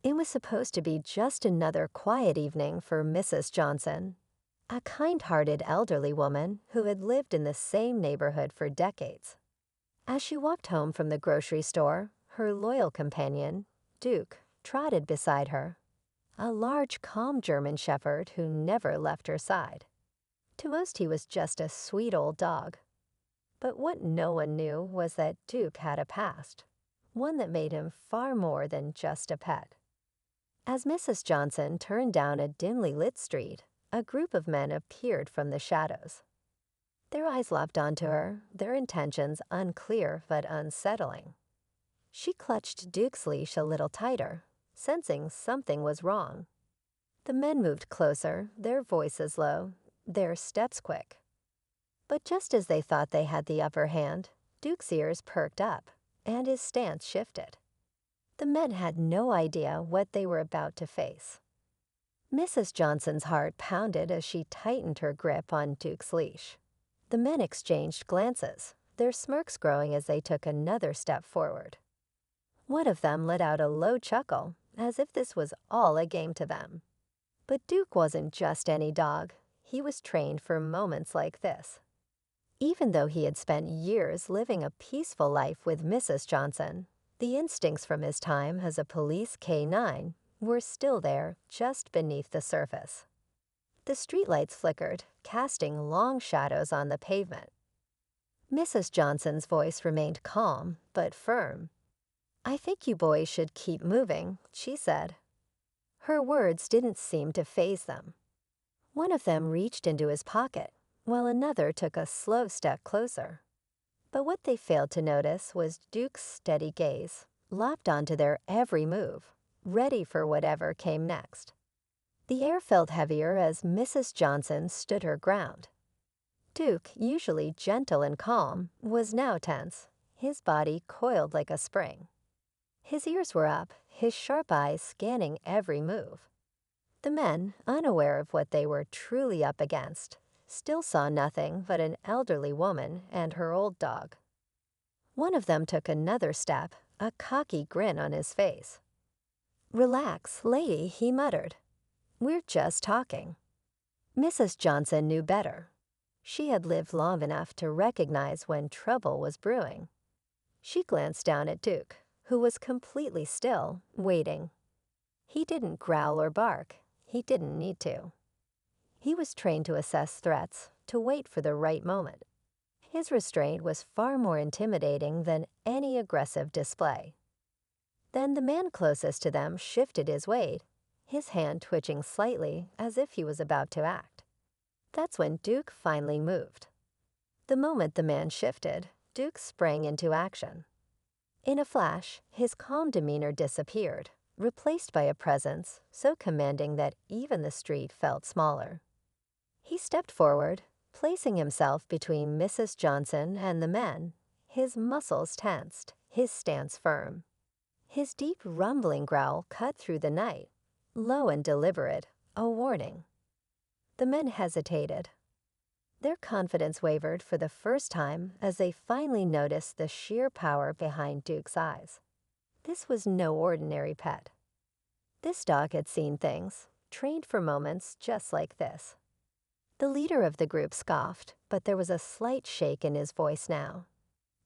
It was supposed to be just another quiet evening for Mrs. Johnson, a kind-hearted elderly woman who had lived in the same neighborhood for decades. As she walked home from the grocery store, her loyal companion, Duke, trotted beside her, a large, calm German shepherd who never left her side. To most, he was just a sweet old dog. But what no one knew was that Duke had a past, one that made him far more than just a pet. As Mrs. Johnson turned down a dimly lit street, a group of men appeared from the shadows. Their eyes locked onto her, their intentions unclear but unsettling. She clutched Duke's leash a little tighter, sensing something was wrong. The men moved closer, their voices low, their steps quick. But just as they thought they had the upper hand, Duke's ears perked up, and his stance shifted. The men had no idea what they were about to face. Mrs. Johnson's heart pounded as she tightened her grip on Duke's leash. The men exchanged glances, their smirks growing as they took another step forward. One of them let out a low chuckle, as if this was all a game to them. But Duke wasn't just any dog. He was trained for moments like this. Even though he had spent years living a peaceful life with Mrs. Johnson, the instincts from his time as a police K-9 were still there, just beneath the surface. The streetlights flickered, casting long shadows on the pavement. Mrs. Johnson's voice remained calm, but firm. "I think you boys should keep moving," she said. Her words didn't seem to faze them. One of them reached into his pocket, while another took a slow step closer. But what they failed to notice was Duke's steady gaze, locked onto their every move, ready for whatever came next. The air felt heavier as Mrs. Johnson stood her ground. Duke, usually gentle and calm, was now tense, his body coiled like a spring. His ears were up, his sharp eyes scanning every move. The men, unaware of what they were truly up against, still saw nothing but an elderly woman and her old dog. One of them took another step, a cocky grin on his face. "Relax, lady," he muttered. "We're just talking." Mrs. Johnson knew better. She had lived long enough to recognize when trouble was brewing. She glanced down at Duke, who was completely still, waiting. He didn't growl or bark. He didn't need to. He was trained to assess threats, to wait for the right moment. His restraint was far more intimidating than any aggressive display. Then the man closest to them shifted his weight, his hand twitching slightly as if he was about to act. That's when Duke finally moved. The moment the man shifted, Duke sprang into action. In a flash, his calm demeanor disappeared, replaced by a presence so commanding that even the street felt smaller. He stepped forward, placing himself between Mrs. Johnson and the men, his muscles tensed, his stance firm. His deep rumbling growl cut through the night, low and deliberate, a warning. The men hesitated. Their confidence wavered for the first time as they finally noticed the sheer power behind Duke's eyes. This was no ordinary pet. This dog had seen things, trained for moments just like this. The leader of the group scoffed, but there was a slight shake in his voice now.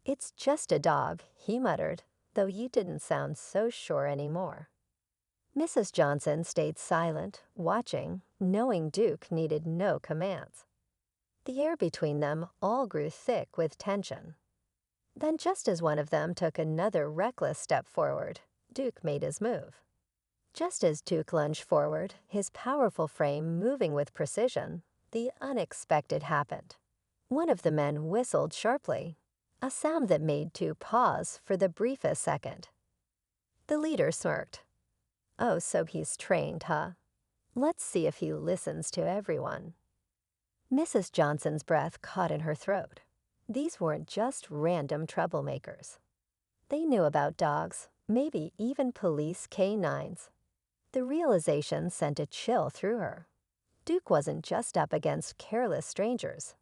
"It's just a dog," he muttered, though he didn't sound so sure anymore. Mrs. Johnson stayed silent, watching, knowing Duke needed no commands. The air between them all grew thick with tension. Then just as one of them took another reckless step forward, Duke made his move. Just as Duke lunged forward, his powerful frame moving with precision, the unexpected happened. One of the men whistled sharply, a sound that made Duke pause for the briefest second. The leader smirked. "Oh, so he's trained, huh? Let's see if he listens to everyone." Mrs. Johnson's breath caught in her throat. These weren't just random troublemakers. They knew about dogs, maybe even police K-9s. The realization sent a chill through her. Duke wasn't just up against careless strangers.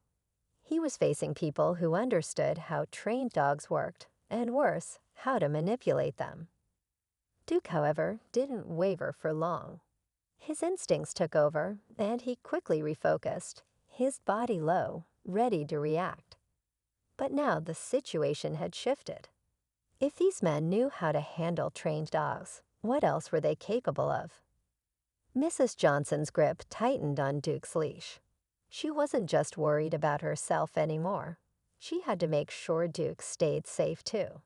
He was facing people who understood how trained dogs worked, and worse, how to manipulate them. Duke, however, didn't waver for long. His instincts took over, and he quickly refocused, his body low, ready to react. But now the situation had shifted. If these men knew how to handle trained dogs, what else were they capable of? Mrs. Johnson's grip tightened on Duke's leash. She wasn't just worried about herself anymore. She had to make sure Duke stayed safe too.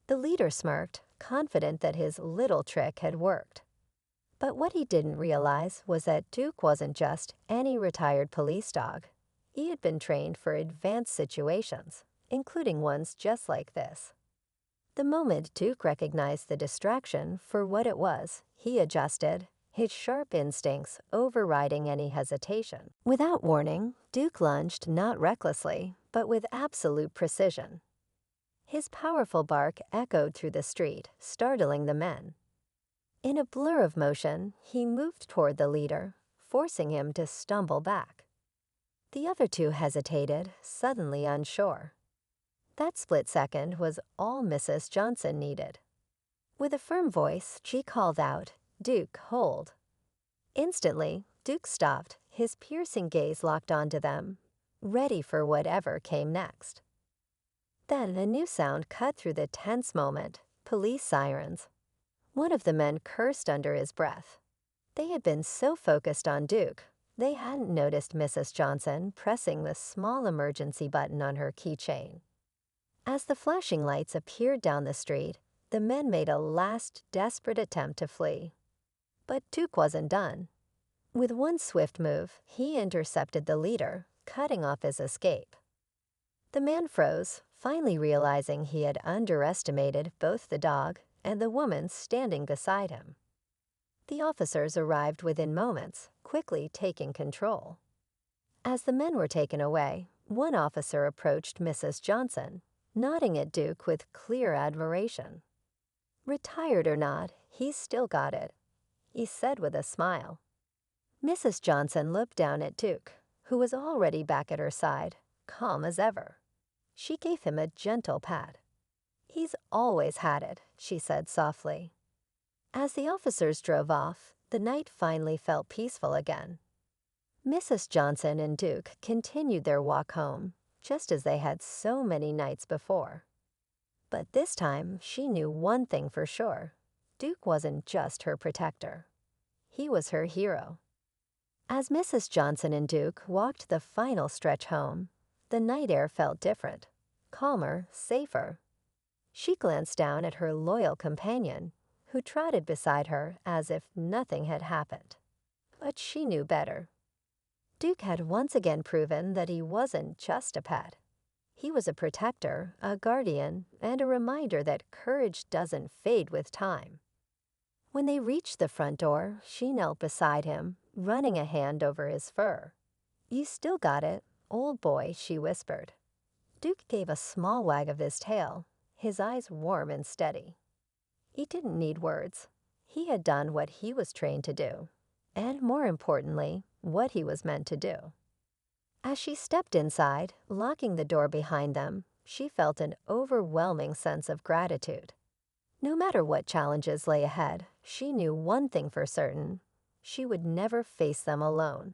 The leader smirked, confident that his little trick had worked. But what he didn't realize was that Duke wasn't just any retired police dog. He had been trained for advanced situations, including ones just like this. The moment Duke recognized the distraction for what it was, he adjusted, his sharp instincts overriding any hesitation. Without warning, Duke lunged not recklessly, but with absolute precision. His powerful bark echoed through the street, startling the men. In a blur of motion, he moved toward the leader, forcing him to stumble back. The other two hesitated, suddenly unsure. That split second was all Mrs. Johnson needed. With a firm voice, she called out, "Duke, hold." Instantly, Duke stopped, his piercing gaze locked onto them, ready for whatever came next. Then a new sound cut through the tense moment, police sirens. One of the men cursed under his breath. They had been so focused on Duke, they hadn't noticed Mrs. Johnson pressing the small emergency button on her keychain. As the flashing lights appeared down the street, the men made a last desperate attempt to flee. But Duke wasn't done. With one swift move, he intercepted the leader, cutting off his escape. The man froze, finally realizing he had underestimated both the dog and the woman standing beside him. The officers arrived within moments, quickly taking control. As the men were taken away, one officer approached Mrs. Johnson, nodding at Duke with clear admiration. "Retired or not, he's still got it," he said with a smile. Mrs. Johnson looked down at Duke, who was already back at her side, calm as ever. She gave him a gentle pat. "He's always had it," she said softly. As the officers drove off, the night finally felt peaceful again. Mrs. Johnson and Duke continued their walk home, just as they had so many nights before. But this time, she knew one thing for sure. Duke wasn't just her protector. He was her hero. As Mrs. Johnson and Duke walked the final stretch home, the night air felt different, calmer, safer. She glanced down at her loyal companion, who trotted beside her as if nothing had happened. But she knew better. Duke had once again proven that he wasn't just a pet. He was a protector, a guardian, and a reminder that courage doesn't fade with time. When they reached the front door, she knelt beside him, running a hand over his fur. "You still got it, old boy," she whispered. Duke gave a small wag of his tail, his eyes warm and steady. He didn't need words. He had done what he was trained to do, and more importantly, what he was meant to do. As she stepped inside, locking the door behind them, she felt an overwhelming sense of gratitude. No matter what challenges lay ahead, she knew one thing for certain: she would never face them alone.